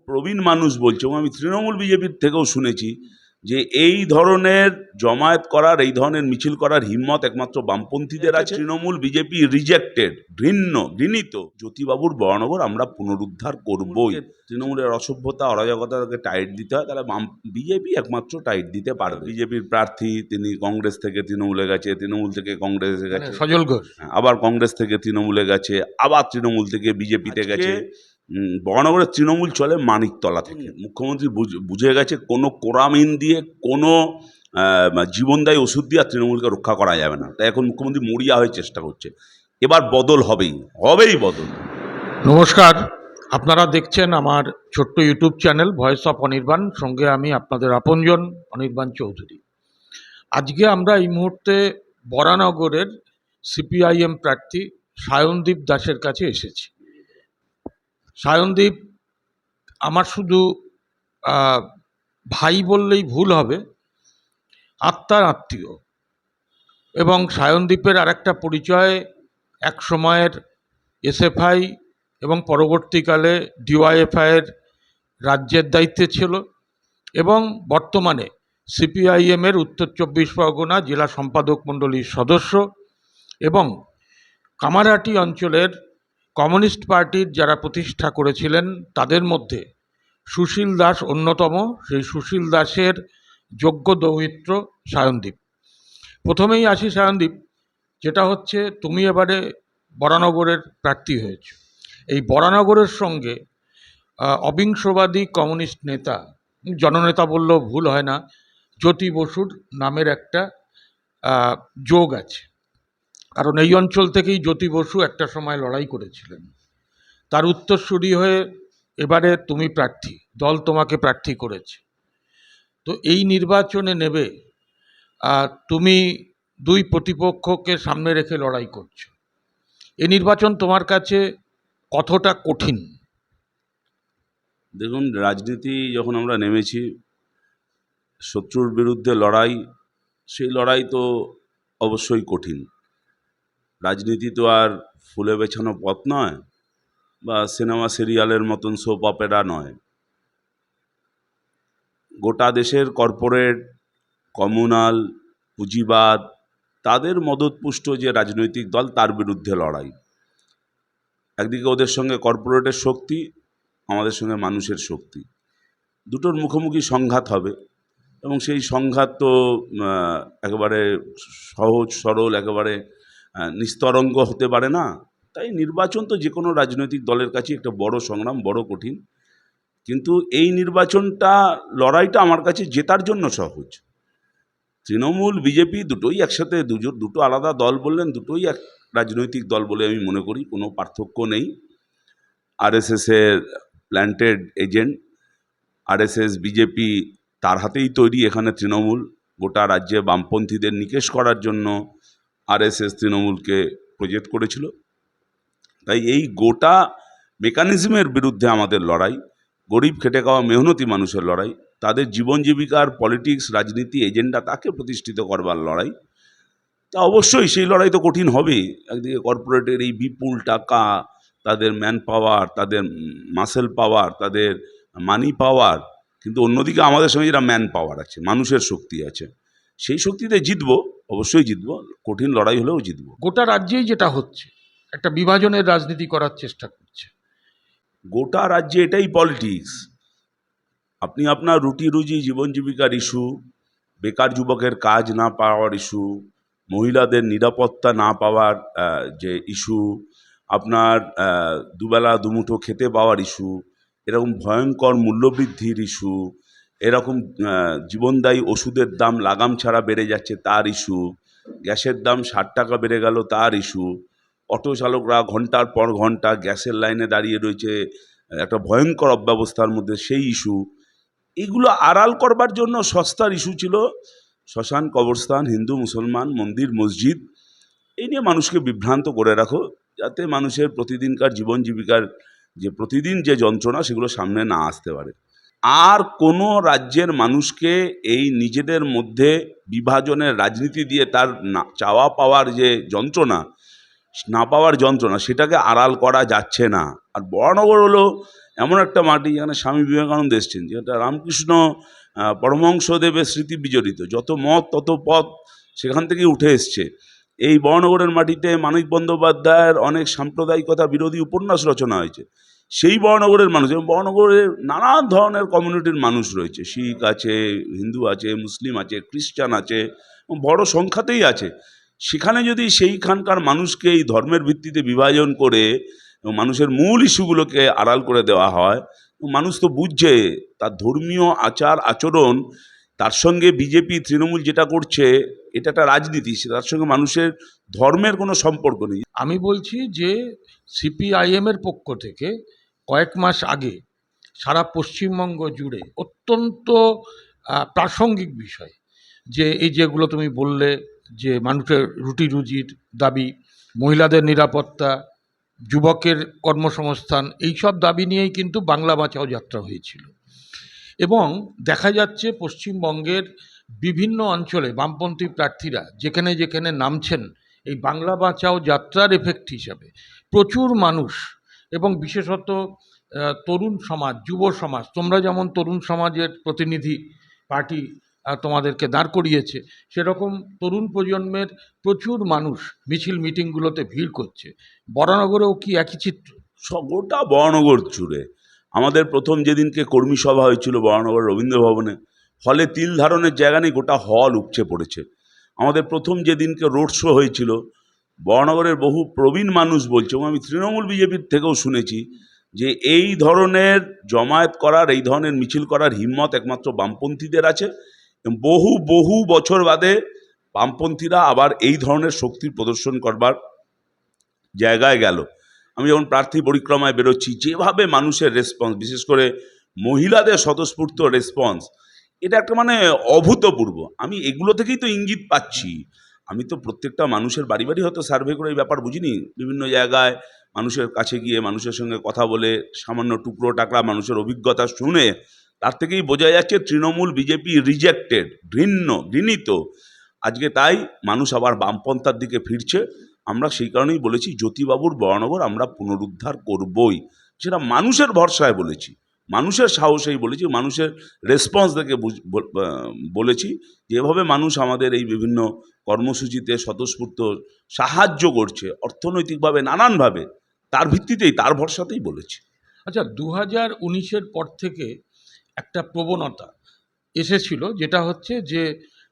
প্রবীণ মানুষ বলছে, এবং আমি তৃণমূল বিজেপির থেকেও শুনেছি যে এই ধরনের জমায়েত করার, এই ধরনের মিছিল করার হিম্মত একমাত্র বামপন্থীদের আছে। তৃণমূল বিজেপি রিজেক্টেড, ঘৃণিত। জ্যোতিবাবুর বরানগর আমরা পুনরুদ্ধার করবই। তৃণমূলের অসভ্যতা, অরাজকতাকে টাইট দিতে হয়, তাহলে বিজেপি একমাত্র টাইট দিতে পারবে। বিজেপির প্রার্থী, তিনি কংগ্রেস থেকে তৃণমূলে গেছে, তৃণমূল থেকে কংগ্রেসে গেছে, সজল ঘোষ আবার কংগ্রেস থেকে তৃণমূলে গেছে, আবার তৃণমূল থেকে বিজেপিতে গেছে। বরানগরের তৃণমূল চলে মানিকতলা থেকে। মুখ্যমন্ত্রী বুঝে গেছে কোনো কোরামিন দিয়ে, কোনো জীবনদায়ী ওষুধ দিয়ে আর তৃণমূলকে রক্ষা করা যাবে না। তাই এখন মুখ্যমন্ত্রী মরিয়া হয়ে চেষ্টা করছে। এবার বদল হবেই বদল। নমস্কার, আপনারা দেখছেন আমার ছোট্ট YouTube channel voice of Anirban, সঙ্গে আমি আপনাদের আপনজন অনির্বাণ চৌধুরী। আজকে আমরা এই মুহূর্তে বরানগরের সিপিআইএম প্রার্থী সায়নদীপ দাসের কাছে এসেছি। সায়নদীপ আমার শুধু ভাই বললেই ভুল হবে, আত্মার আত্মীয়। এবং সায়নদীপের আরেকটা পরিচয়, এক সময়ের এসএফআই এবং পরবর্তীকালে ডিওয়াইএফআইয়ের রাজ্যের দায়িত্বে ছিল, এবং বর্তমানে সিপিআইএমের উত্তর 24 পরগনা জেলা সম্পাদক মণ্ডলীর সদস্য, এবং কামারহাটি অঞ্চলের কমিউনিস্ট পার্টির যারা প্রতিষ্ঠা করেছিলেন তাদের মধ্যে সুশীল দাস অন্যতম। সেই সুশীল দাসের যোগ্য দৌহিত্র সায়নদীপ। প্রথমেই আসি সায়নদীপ, যেটা হচ্ছে তুমি এবারে বরানগরের প্রার্থী হয়েছ। এই বরানগরের সঙ্গে অবিংশবাদী কমিউনিস্ট নেতা, জননেতা বললেও ভুল হয় না, জ্যোতি বসুর নামের একটা যোগ আছে। কারণ এই অঞ্চল থেকেই জ্যোতি বসু একটা সময় লড়াই করেছিলেন। তার উত্তরসূরি হয়ে এবারে তুমি প্রার্থী, দল তোমাকে প্রার্থী করেছে। তো এই নির্বাচনে নেবে, তুমি দুই প্রতিপক্ষকে সামনে রেখে লড়াই করছো। এই নির্বাচন তোমার কাছে কতটা কঠিন? দেখুন, রাজনীতি যখন আমরা নেমেছি, শত্রুর বিরুদ্ধে লড়াই, সেই লড়াই তো অবশ্যই কঠিন। রাজনীতি তো আর ফুলে বেছানো পথ নয়, বা সিনেমা সিরিয়ালের মতন সোপ অপেরা নয়। গোটা দেশের কর্পোরেট, কমিউনাল, পুঁজিবাদ, তাদের মদতপুষ্ট যে রাজনৈতিক দল, তার বিরুদ্ধে লড়াই। একদিকে ওদের সঙ্গে কর্পোরেটের শক্তি, আমাদের সঙ্গে মানুষের শক্তি, দুটোর মুখোমুখি সংঘাত হবে। এবং সেই সংঘাত তো একেবারে সহজ সরল, একেবারে নিস্তরঙ্গ হতে পারে না। তাই নির্বাচন তো যে কোনো রাজনৈতিক দলের কাছে একটা বড় সংগ্রাম, বড় কঠিন। কিন্তু এই নির্বাচনটা, লড়াইটা আমার কাছে জেতার জন্য সহজ। তৃণমূল বিজেপি দুটোই একসাথে, দুটো আলাদা দল বললেন, দুটোই এক রাজনৈতিক দল বলে আমি মনে করি, কোনো পার্থক্য নেই। আরএসএসের প্ল্যান্টেড এজেন্ট, আরএসএস বিজেপি তার হাতেই তৈরি। এখানে তৃণমূল গোটা রাজ্যে বামপন্থীদের নিকেশ করার জন্য আরএসএস তৃণমূলকে প্রজেক্ট করেছিল। তাই এই গোটা মেকানিজমের বিরুদ্ধে আমাদের লড়াই, গরিব খেটে খাওয়া মেহনতি মানুষের লড়াই, তাদের জীবন জীবিকার পলিটিক্স, রাজনীতি, এজেন্ডা, তাকে প্রতিষ্ঠিত করবার লড়াই। তা অবশ্যই সেই লড়াই তো কঠিন হবেই। একদিকে কর্পোরেটের এই বিপুল টাকা, তাদের ম্যান পাওয়ার, তাদের মাসেল পাওয়ার, তাদের মানি পাওয়ার, কিন্তু অন্যদিকে আমাদের সঙ্গে যেটা ম্যান পাওয়ার আছে, মানুষের শক্তি আছে, সেই শক্তিতে জিতবো, অবশ্যই জিতবো। কঠিন লড়াই হলেও জিতবো। গোটা রাজ্যেই যেটা হচ্ছে, একটা বিভাজনের রাজনীতি করার চেষ্টা করছে। গোটা রাজ্যে এটাই পলিটিক্স। আপনি আপনার রুটি রুজি, জীবন জীবিকার ইস্যু, বেকার যুবকের কাজ না পাওয়ার ইস্যু, মহিলাদের নিরাপত্তা না পাওয়ার যে ইস্যু, আপনার দুবেলা দুমুঠো খেতে পাওয়ার ইস্যু, এরকম ভয়ঙ্কর মূল্যবৃদ্ধির ইস্যু, এরকম জীবনদায়ী ওষুধের দাম লাগাম ছাড়া বেড়ে যাচ্ছে তার ইস্যু, গ্যাসের দাম 60 টাকা বেড়ে গেল তার ইস্যু, অটো চালকরা ঘন্টার পর ঘন্টা গ্যাসের লাইনে দাঁড়িয়ে রয়েছে একটা ভয়ঙ্কর অব্যবস্থার মধ্যে, সেই ইস্যু। এইগুলো আড়াল করবার জন্য সস্তার ইস্যু ছিল শ্মশান, কবরস্থান, হিন্দু মুসলমান, মন্দির মসজিদ। এই নিয়ে মানুষকে বিভ্রান্ত করে রাখো, যাতে মানুষের প্রতিদিনকার জীবন জীবিকার যে প্রতিদিন যে যন্ত্রণা, সেগুলো সামনে না আসতে পারে। আর কোনো রাজ্যের মানুষকে এই নিজেদের মধ্যে বিভাজনের রাজনীতি দিয়ে তার চাওয়া পাওয়ার যে যন্ত্রণা, না পাওয়ার যন্ত্রণা, সেটাকে আড়াল করা যাচ্ছে না। আর বরানগর হলো এমন একটা মাটি যেখানে স্বামী বিবেকানন্দ এসছেন, যেটা রামকৃষ্ণ পরমহংসদেবের স্মৃতি বিজড়িত, যত মত তত পথ সেখান থেকে উঠে এসছে। এই বরানগরের মাটিতে মানিক বন্দ্যোপাধ্যায়ের অনেক সাম্প্রদায়িকতা বিরোধী উপন্যাস রচনা হয়েছে। সেই বরানগরের মানুষ, এবং বরানগরে নানান ধরনের কমিউনিটির মানুষ রয়েছে, শিখ আছে, হিন্দু আছে, মুসলিম আছে, খ্রিস্টান আছে, বড় সংখ্যাতেই আছে। সেখানে যদি সেইখানকার মানুষকে এই ধর্মের ভিত্তিতে বিভাজন করে এবং মানুষের মূল ইস্যুগুলোকে আড়াল করে দেওয়া হয়, মানুষ তো বুঝছে তার ধর্মীয় আচার আচরণ, তার সঙ্গে বিজেপি তৃণমূল যেটা করছে এটা একটা রাজনীতি, তার সঙ্গে মানুষের ধর্মের কোনো সম্পর্ক নেই। আমি বলছি যে সিপিআইএমের পক্ষ থেকে কয়েক মাস আগে সারা পশ্চিমবঙ্গ জুড়ে অত্যন্ত প্রাসঙ্গিক বিষয়, যে এই যেগুলো তুমি বললে, যে মানুষের রুটি রুজির দাবি, মহিলাদের নিরাপত্তা, যুবকের কর্মসংস্থান, এইসব দাবি নিয়েই কিন্তু বাংলা বাঁচাও যাত্রা হয়েছিল। এবং দেখা যাচ্ছে পশ্চিমবঙ্গের বিভিন্ন অঞ্চলে বামপন্থী প্রার্থীরা যেখানে যেখানে নামছেন, এই বাংলা বাঁচাও যাত্রার এফেক্ট হিসাবে প্রচুর মানুষ, এবং বিশেষত তরুণ সমাজ, যুব সমাজ, তোমরা যেমন তরুণ সমাজের প্রতিনিধি পার্টি তোমাদেরকে দাঁড় করিয়েছে, সেরকম তরুণ প্রজন্মের প্রচুর মানুষ মিছিল মিটিংগুলোতে ভিড় করছে। বরানগরেও কি একই চিত্র? গোটা বরানগর জুড়ে আমাদের প্রথম যেদিনকে কর্মী সভা হয়েছিল বরানগর রবীন্দ্র ভবনে, হলে তিল ধারণের জায়গা নেই, গোটা হল উপচে পড়েছে। আমাদের প্রথম যেদিনকে রোড শো হয়েছিল, বরানগরের বহু প্রবীণ মানুষ বলছে, এবং আমি তৃণমূল বিজেপির থেকেও শুনেছি, যে এই ধরনের জমায়েত করার, এই ধরনের মিছিল করার হিম্মত একমাত্র বামপন্থীদের আছে। এবং বহু বহু বছর বাদে বামপন্থীরা আবার এই ধরনের শক্তির প্রদর্শন করবার জায়গায় গেল। আমি যখন প্রার্থী পরিক্রমায় বেরোচ্ছি, যেভাবে মানুষের রেসপন্স, বিশেষ করে মহিলাদের স্বতঃস্ফূর্ত রেসপন্স, এটা একটা মানে অভূতপূর্ব। আমি এগুলো থেকেই তো ইঙ্গিত পাচ্ছি। আমি তো প্রত্যেকটা মানুষের বাড়ি বাড়ি হয়তো সার্ভে করে এই ব্যাপার বুঝিনি, বিভিন্ন জায়গায় মানুষের কাছে গিয়ে মানুষের সঙ্গে কথা বলে সামান্য টুকরো টাকা মানুষের অভিজ্ঞতা শুনে তার থেকেই বোঝা যাচ্ছে তৃণমূল বিজেপি রিজেক্টেড, ঘৃণিত। আজকে তাই মানুষ আবার বামপন্থার দিকে ফিরছে। আমরা সেই কারণেই বলেছি জ্যোতিবাবুর বরানগর আমরা পুনরুদ্ধার করবই, সেটা মানুষের ভরসায় বলেছি, মানুষের সাহসেই বলেছি, মানুষের রেসপন্স দেখে বলেছি যে এভাবে মানুষ আমাদের এই বিভিন্ন কর্মসূচিতে স্বতঃস্ফূর্ত সাহায্য করছে অর্থনৈতিকভাবে নানানভাবে, তার ভিত্তিতেই, তার ভরসাতেই বলেছি। আচ্ছা, 2019-এর পর থেকে একটা প্রবণতা এসেছিল, যেটা হচ্ছে যে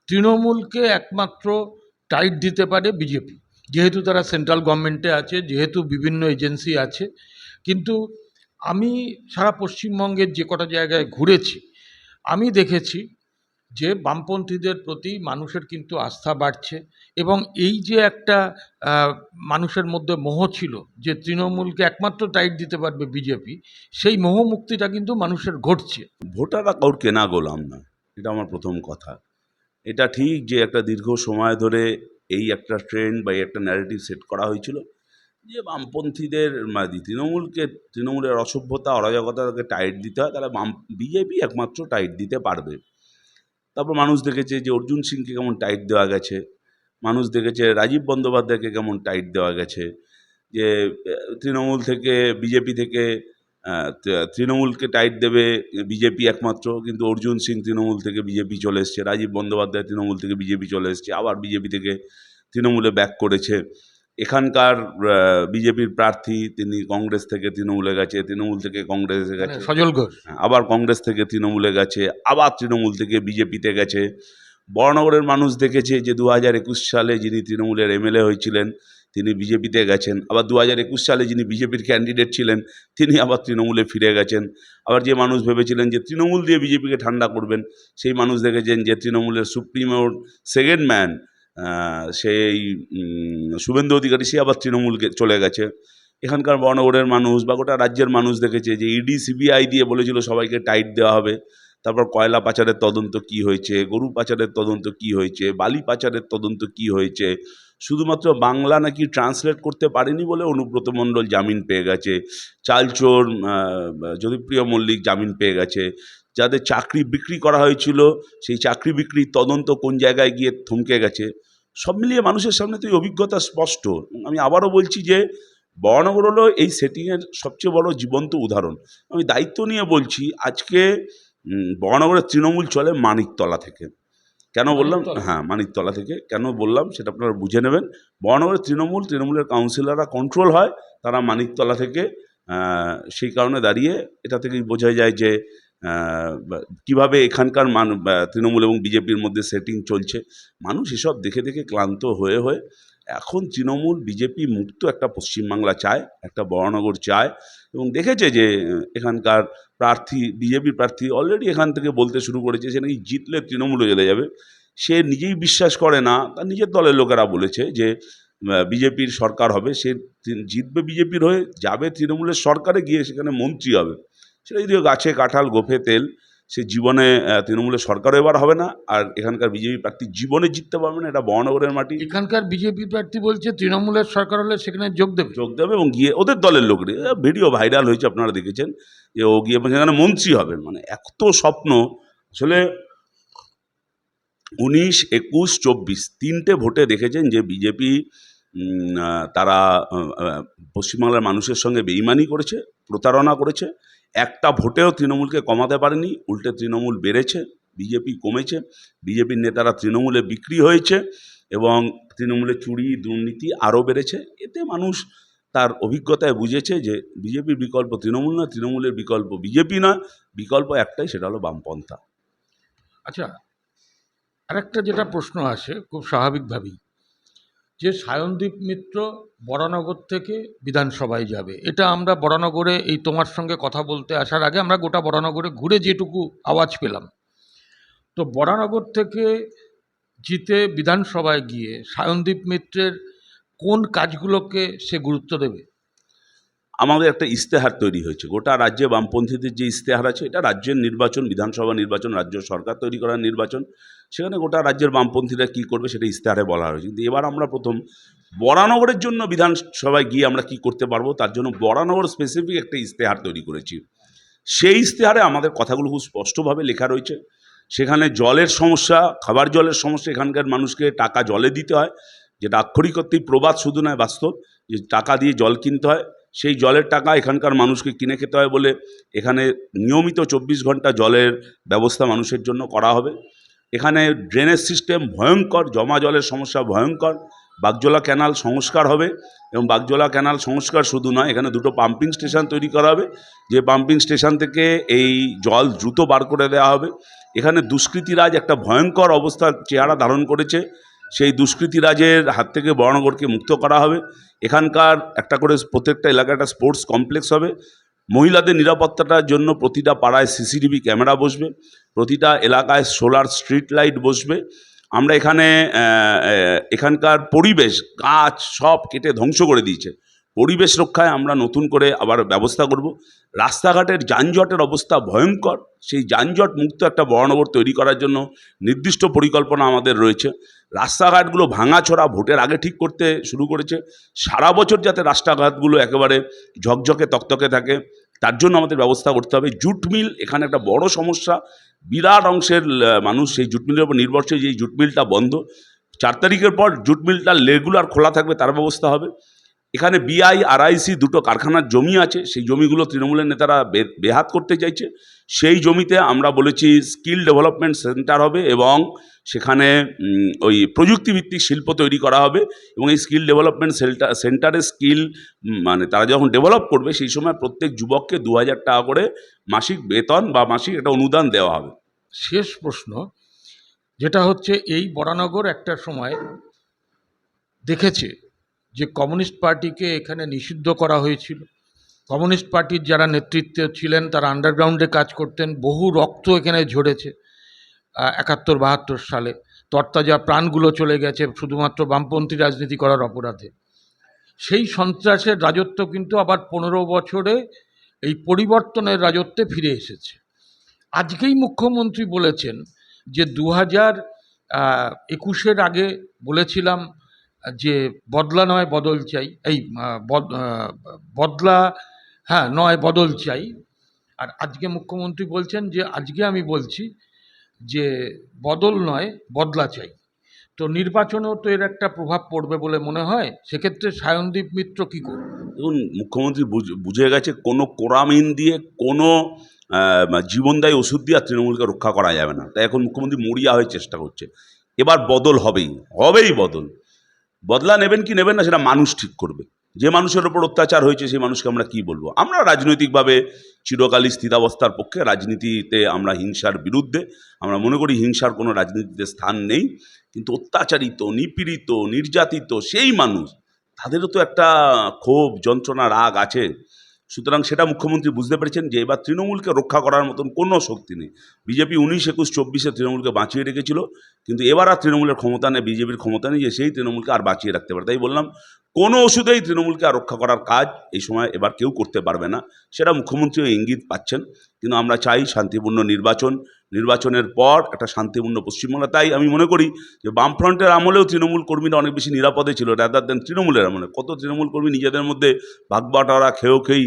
তৃণমূলকে একমাত্র টাইট দিতে পারে বিজেপি, যেহেতু তারা সেন্ট্রাল গভর্নমেন্টে আছে, যেহেতু বিভিন্ন এজেন্সি আছে। কিন্তু আমি সারা পশ্চিমবঙ্গের যে কটা জায়গায় ঘুরেছি, আমি দেখেছি যে বামপন্থীদের প্রতি মানুষের কিন্তু আস্থা বাড়ছে, এবং এই যে একটা মানুষের মধ্যে মোহ ছিল যে তৃণমূলকে একমাত্র টাইট দিতে পারবে বিজেপি, সেই মোহ মুক্তিটা কিন্তু মানুষের ঘটছে। ভোটাররা কাউর কেনা গোলাম না, এটা আমার প্রথম কথা। এটা ঠিক যে একটা দীর্ঘ সময় ধরে এই একটা ট্রেন্ড বা একটা ন্যারেটিভ সেট করা হয়েছিল যে বামপন্থীদের তৃণমূলের অসভ্যতা অরাজকতাকে টাইট দিতে হয়, তাহলে বিজেপি একমাত্র টাইট দিতে পারবে। তারপর মানুষ দেখেছে যে অর্জুন সিংকে কেমন টাইট দেওয়া গেছে, মানুষ দেখেছে রাজীব বন্দ্যোপাধ্যায়কে কেমন টাইট দেওয়া গেছে, যে তৃণমূল থেকে বিজেপি থেকে তৃণমূলকে টাইট দেবে বিজেপি একমাত্র, কিন্তু অর্জুন সিং তৃণমূল থেকে বিজেপি চলে এসছে, রাজীব বন্দ্যোপাধ্যায় তৃণমূল থেকে বিজেপি চলে এসছে, আবার বিজেপি থেকে তৃণমূলে ব্যাক করেছে। এখানকার বিজেপির প্রার্থী তিনি কংগ্রেস থেকে তৃণমূলে গেছে, তৃণমূল থেকে কংগ্রেসে গেছে, সজল ঘোষ আবার কংগ্রেস থেকে তৃণমূলে গেছে, আবার তৃণমূল থেকে বিজেপিতে গেছে। বরানগরের মানুষ দেখেছে যে 2021 সালে যিনি তৃণমূলের এমএলএ হয়েছিলেন তিনি বিজেপিতে গেছেন, আবার 2021 সালে যিনি বিজেপির ক্যান্ডিডেট ছিলেন তিনি আবার তৃণমূলে ফিরে গেছেন। আবার যে মানুষ ভেবেছিলেন যে তৃণমূল দিয়ে বিজেপিকে ঠান্ডা করবেন, সেই মানুষ দেখেছেন যে তৃণমূলের সুপ্রিমোর সেকেন্ড ম্যান সেই শুভেন্দু অধিকারী, সে আবার তৃণমূলকে চলে গেছে। এখানকার বরানগরের মানুষ বা গোটা রাজ্যের মানুষ দেখেছে যে ইডি সিবিআই দিয়ে বলেছিল সবাইকে টাইট দেওয়া হবে, তারপর কয়লা পাচারের তদন্ত কি হয়েছে, গরু পাচারের তদন্ত কি হয়েছে, বালি পাচারের তদন্ত কি হয়েছে, শুধুমাত্র বাংলা নাকি ট্রান্সলেট করতে পারেনি বলে অনুব্রত মণ্ডল জামিন পেয়ে গেছে, চালচোর জ্যোতিপ্রিয় মল্লিক জামিন পেয়ে গেছে, যাদের চাকরি বিক্রি করা হয়েছিল সেই চাকরি বিক্রির তদন্ত কোন জায়গায় গিয়ে থমকে গেছে। সব মিলিয়ে মানুষের সামনে তো এই অভিজ্ঞতা স্পষ্ট। আমি আবারও বলছি যে বরানগর হলো এই সেটিংয়ের সবচেয়ে বড় জীবন্ত উদাহরণ। আমি দায়িত্ব নিয়ে বলছি, আজকে বরানগরের তৃণমূল চলে মানিকতলা থেকে। কেন বললাম? মানিকতলা? হ্যাঁ, মানিকতলা থেকে কেন বললাম সেটা আপনারা বুঝে নেবেন। বরানগরের তৃণমূলের কাউন্সিলররা কন্ট্রোল হয় তারা মানিকতলা থেকে। সেই কারণে দাঁড়িয়ে এটা থেকেই বোঝা যায় যে কীভাবে এখানকার তৃণমূল এবং বিজেপির মধ্যে সেটিং চলছে। মানুষ এসব দেখে দেখে ক্লান্ত হয়ে হয়ে এখন তৃণমূল বিজেপি মুক্ত একটা পশ্চিমবাংলা চায়, একটা বরানগর চায়, এবং দেখেছে যে এখানকার প্রার্থী, বিজেপি প্রার্থী অলরেডি এখান থেকে বলতে শুরু করেছে সে নাকি জিতলে তৃণমূলে চলে যাবে। সে নিজেই বিশ্বাস করে না, তার নিজের দলের লোকেরা বলেছে যে বিজেপির সরকার হবে, সে জিতবে বিজেপির হয়ে, যাবে তৃণমূলের সরকারে, গিয়ে সেখানে মন্ত্রী হবে। সেটা যদিও গাছে কাঁঠাল গোফে তেল, সে জীবনে তৃণমূলের সরকারও এবার হবে না, আর এখানকার বিজেপি প্রার্থী জীবনে জিততে পারবে না। এটা বরানগরের মাটি। এখানকার বিজেপি প্রার্থী বলছে তৃণমূলের সরকার হলে সেখানে যোগ দেবে এবং গিয়ে ওদের দলের লোক, ভিডিও ভাইরাল হয়েছে, আপনারা দেখেছেন যে ও গিয়ে সেখানে মন্ত্রী হবেন। মানে এত স্বপ্ন। আসলে 19, 21, 24 তিনটে ভোটে দেখেছেন যে বিজেপি তারা পশ্চিমবাংলার মানুষের সঙ্গে বেইমানি করেছে, প্রতারণা করেছে। একটা ভোটেও তৃণমূলকে কমাতে পারেনি, উল্টে তৃণমূল বেড়েছে, বিজেপি কমেছে। বিজেপির নেতারা তৃণমূলে বিক্রি হয়েছে এবং তৃণমূলের চুরি দুর্নীতি আরও বেড়েছে। এতে মানুষ তার অভিজ্ঞতায় বুঝেছে যে বিজেপির বিকল্প তৃণমূল নয়, তৃণমূলের বিকল্প বিজেপি নয়, বিকল্প একটাই, সেটা হলো বামপন্থা। আচ্ছা, আরেকটা যেটা প্রশ্ন আসে খুব স্বাভাবিকভাবেই, যে সায়নদীপ মিত্র বরানগর থেকে বিধানসভায় যাবে, এটা আমরা বরানগরে এই তোমার সঙ্গে কথা বলতে আসার আগে আমরা গোটা বরানগরে ঘুরে যেটুকু আওয়াজ পেলাম, তো বরানগর থেকে জিতে বিধানসভায় গিয়ে সায়নদীপ মিত্রের কোন কাজগুলোকে সে গুরুত্ব দেবে? আমাদের একটা ইশতেহার তৈরি হয়েছে, গোটা রাজ্যে বামপন্থীদের যে ইশতেহার আছে, এটা রাজ্যের নির্বাচন, বিধানসভা নির্বাচন, রাজ্য সরকার তৈরি করার নির্বাচন, সেখানে গোটা রাজ্যের বামপন্থীরা কী করবে সেটা ইশতেহারে বলা হয়েছে। কিন্তু এবার আমরা প্রথম বরানগরের জন্য বিধানসভায় গিয়ে আমরা কি করতে পারবো তার জন্য বরানগর স্পেসিফিক একটা ইশতেহার তৈরি করেছি। সেই ইশতেহারে আমাদের কথাগুলো খুব স্পষ্টভাবে লেখা রয়েছে। সেখানে জলের সমস্যা, খাবার জলের সমস্যা, এখানকার মানুষকে টাকা জলে দিতে হয়, যেটা আক্ষরিক অর্থেই প্রবাদ শুধু নয়, বাস্তব, যে টাকা দিয়ে জল কিনতে হয়। সেই জলের টাকা এখানকার মানুষকে কিনে খেতে হয় বলে এখানে নিয়মিত 24 ঘন্টা জলের ব্যবস্থা মানুষের জন্য করা হবে। এখানে ড্রেনেজ সিস্টেম ভয়ঙ্কর, জমা জলের সমস্যা ভয়ঙ্কর। বাগজোলা ক্যানাল সংস্কার হবে, এবং বাগজোলা ক্যানাল সংস্কার শুধু নয়, এখানে দুটো পাম্পিং স্টেশন তৈরি করা হবে, যে পাম্পিং স্টেশন থেকে এই জল দ্রুত বার করে দেওয়া হবে। এখানে দুষ্কৃতীরাজ একটা ভয়ঙ্কর অবস্থার চেহারা ধারণ করেছে, সেই দুষ্কৃতীরাজের হাত থেকে বরানগরকে মুক্ত করা হবে। এখানকার একটা করে প্রত্যেকটা এলাকায় একটা স্পোর্টস কমপ্লেক্স হবে। মহিলাদের নিরাপত্তাটার জন্য প্রতিটা পাড়ায় সিসিটিভি ক্যামেরা বসবে, প্রতিটা এলাকায় সোলার স্ট্রিট লাইট বসবে। আমরা এখানকার পরিবেশ, গাছ সব কেটে ধ্বংস করে দিয়েছে, পরিবেশ রক্ষায় আমরা নতুন করে আবার ব্যবস্থা করব। রাস্তাঘাটের যানজটের অবস্থা ভয়ঙ্কর, সেই যানজট মুক্ত একটা বরানগর তৈরি করার জন্য নির্দিষ্ট পরিকল্পনা আমাদের রয়েছে। রাস্তাঘাটগুলো ভাঙাচোরা ভোটের আগে ঠিক করতে শুরু করেছে, সারা বছর যাতে রাস্তাঘাটগুলো একেবারে ঝকঝকে তকতকে থাকে তার জন্য আমাদের ব্যবস্থা করতে হবে। জুট মিল এখানে একটা বড় সমস্যা, বিরাট অংশের মানুষ সেই জুট মিলের উপর নির্ভরশীল, যেই জুট মিলটা বন্ধ, 4 তারিখের পর জুট মিলটা রেগুলার খোলা থাকবে, তার ব্যবস্থা হবে। এখানে বিআই আরআইসি দুটো কারখানার জমি আছে, সেই জমিগুলো তৃণমূলের নেতারা বেহাত করতে চাইছে। সেই জমিতে আমরা বলেছি স্কিল ডেভেলপমেন্ট সেন্টার হবে, এবং সেখানে ওই প্রযুক্তিভিত্তিক শিল্প তৈরি করা হবে, এবং এই স্কিল ডেভেলপমেন্ট সেন্টারে স্কিল মানে তারা যখন ডেভেলপ করবে সেই সময় প্রত্যেক যুবককে 2000 টাকা করে মাসিক বেতন বা মাসিক একটা অনুদান দেওয়া হবে। শেষ প্রশ্ন, যেটা হচ্ছে এই বরানগর একটা সময় দেখেছে যে কমিউনিস্ট পার্টিকে এখানে নিষিদ্ধ করা হয়েছিল, কমিউনিস্ট পার্টির যারা নেতৃত্বে ছিলেন তারা আন্ডারগ্রাউন্ডে কাজ করতেন, বহু রক্ত এখানে ঝরেছে 71-72 সালে, তরতাজা প্রাণগুলো চলে গেছে শুধুমাত্র বামপন্থী রাজনীতি করার অপরাধে। সেই সন্ত্রাসের রাজত্ব কিন্তু আবার 15 বছরে এই পরিবর্তনের রাজত্বে ফিরে এসেছে। আজকেই মুখ্যমন্ত্রী বলেছেন যে 2021-এর আগে বলেছিলাম যে বদলা নয় বদল চাই, এই বদলা নয় বদল চাই, আর আজকে মুখ্যমন্ত্রী বলছেন যে আজকে আমি বলছি যে বদল নয় বদলা চাই। তো নির্বাচনেও তো এর একটা প্রভাব পড়বে বলে মনে হয়। সেক্ষেত্রে সায়নদীপ মিত্র কী করবে? দেখুন, মুখ্যমন্ত্রী বুঝে গেছে কোনো কোরামিন দিয়ে, কোনো জীবনদায়ী ওষুধ দিয়ে আর তৃণমূলকে রক্ষা করা যাবে না। তাই এখন মুখ্যমন্ত্রী মরিয়া হয়ে চেষ্টা করছে। এবার বদল হবেই, হবেই বদল। বদলা নেবেন কি নেবেন না সেটা মানুষ ঠিক করবে। যে মানুষের ওপর অত্যাচার হয়েছে সেই মানুষকে আমরা কি বলবো? আমরা রাজনৈতিকভাবে চিরকালই স্থিতাবস্থার পক্ষে, রাজনীতিতে আমরা হিংসার বিরুদ্ধে। আমরা মনে করি হিংসার কোনো রাজনীতিতে স্থান নেই। কিন্তু অত্যাচারিত, নিপীড়িত, নির্যাতিত সেই মানুষ, তাদেরও তো একটা ক্ষোভ, যন্ত্রণা, রাগ আছে। সুতরাং সেটা মুখ্যমন্ত্রী বুঝতে পেরেছেন যে এবার তৃণমূলকে রক্ষা করার মতন কোনো শক্তি নেই। বিজেপি 19, 21, 24-এ তৃণমূলকে বাঁচিয়ে রেখেছিল, কিন্তু এবার আর তৃণমূলের ক্ষমতা নেই, বিজেপির ক্ষমতা নেই যে সেই তৃণমূলকে আর বাঁচিয়ে রাখতে পারে। তাই বললাম, কোনো ওষুধেই তৃণমূলকে আর রক্ষা করার কাজ এই সময় এবার কেউ করতে পারবে না। সেটা মুখ্যমন্ত্রীও ইঙ্গিত পাচ্ছেন। কিন্তু আমরা চাই শান্তিপূর্ণ নির্বাচন, নির্বাচনের পর একটা শান্তিপূর্ণ পশ্চিমবাংলা। তাই আমি মনে করি যে বামফ্রন্টের আমলেও তৃণমূল কর্মীরা অনেক বেশি নিরাপদে ছিল রাদার দেন তৃণমূলের আমলে। কত তৃণমূল কর্মী নিজেদের মধ্যে ভাগবাটোয়ারা খেয়েই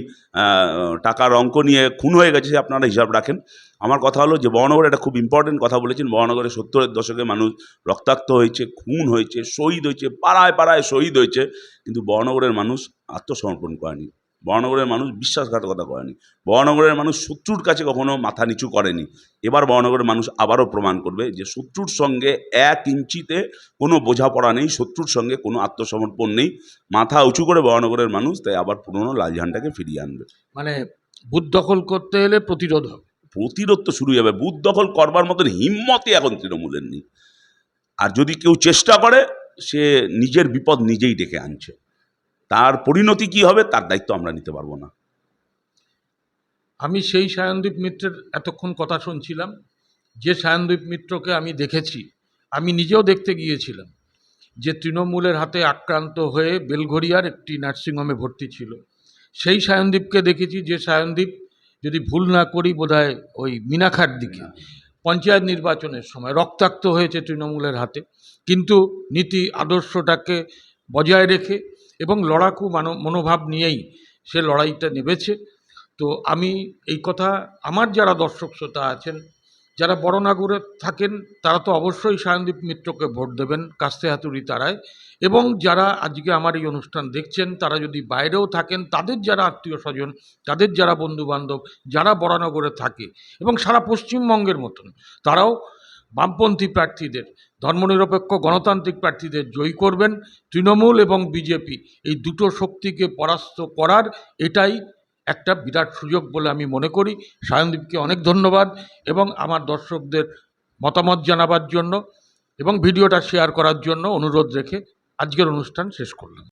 টাকার অঙ্ক নিয়ে খুন হয়ে গেছে, আপনারা হিসাব রাখেন। আমার কথা হলো যে বরানগরে একটা খুব ইম্পর্টেন্ট কথা বলেছেন। বরানগরে 70-এর দশকে মানুষ রক্তাক্ত হয়েছে, খুন হয়েছে, শহীদ হয়েছে, পাড়ায় পাড়ায় শহীদ হয়েছে, কিন্তু বরানগরের মানুষ আত্মসমর্পণ করেনি। বরানগরের মানুষ বিশ্বাসঘাতকতা করেনি। বরানগরের মানুষ শত্রুর কাছে কখনো মাথা নিচু করেনি। এবার বরানগরের মানুষ আবারও প্রমাণ করবে যে শত্রুর সঙ্গে 1 ইঞ্চিতে কোনো বোঝাপড়া নেই, শত্রুর সঙ্গে কোনো আত্মসমর্পণ নেই। মাথা উঁচু করে বরানগরের মানুষ তাই আবার পুরনো লাল ঝান্ডাকে ফিরিয়ে আনবে। মানে বুথ দখল করতে এলে প্রতিরোধ হবে। প্রতিরোধ তো শুরু হবে। বুথ দখল করবার মতন হিম্মতই এখন তৃণমূলের নেই। আর যদি কেউ চেষ্টা করে, সে নিজের বিপদ নিজেই ডেকে আনছে। তার পরিণতি কি হবে তার দায়িত্ব আমরা নিতে পারবো না। আমি সেই সায়নদীপ মিত্রের এতক্ষণ কথা শুনছিলাম, যে সায়নদীপ মিত্রকে আমি দেখেছি, আমি নিজেও দেখতে গিয়েছিলাম, যে তৃণমূলের হাতে আক্রান্ত হয়ে বেলঘরিয়ার একটি নার্সিংহোমে ভর্তি ছিল। সেই সায়নদীপকে দেখেছি, যে সায়নদীপ, যদি ভুল না করি বোধহয় ওই মিনাখার দিকে পঞ্চায়েত নির্বাচনের সময় রক্তাক্ত হয়েছে তৃণমূলের হাতে, কিন্তু নীতি আদর্শটাকে বজায় রেখে এবং লড়াকু মনোভাব নিয়েই সে লড়াইটা নেমেছে। তো আমি এই কথা, আমার যারা দর্শক শ্রোতা আছেন, যারা বড়নাগরে থাকেন, তারা তো অবশ্যই সায়নদীপ মিত্রকে ভোট দেবেন কাস্তে হাতুড়ি তারায়। এবং যারা আজকে আমার এই অনুষ্ঠান দেখছেন, তারা যদি বাইরেও থাকেন, তাদের যারা আত্মীয় স্বজন, তাদের যারা বন্ধুবান্ধব, যারা বড়নগরে থাকে এবং সারা পশ্চিমবঙ্গের মতন, তারাও বামপন্থী প্রার্থীদের, ধর্মনিরপেক্ষ গণতান্ত্রিক প্রার্থীদের জয়ী করবেন। তৃণমূল এবং বিজেপি এই দুটো শক্তিকে পরাস্ত করার এটাই একটা বিরাট সুযোগ বলে আমি মনে করি। সায়নদীপকে অনেক ধন্যবাদ এবং আমার দর্শকদের মতামত জানাবার জন্য এবং ভিডিওটা শেয়ার করার জন্য অনুরোধ রেখে আজকের অনুষ্ঠান শেষ করলাম।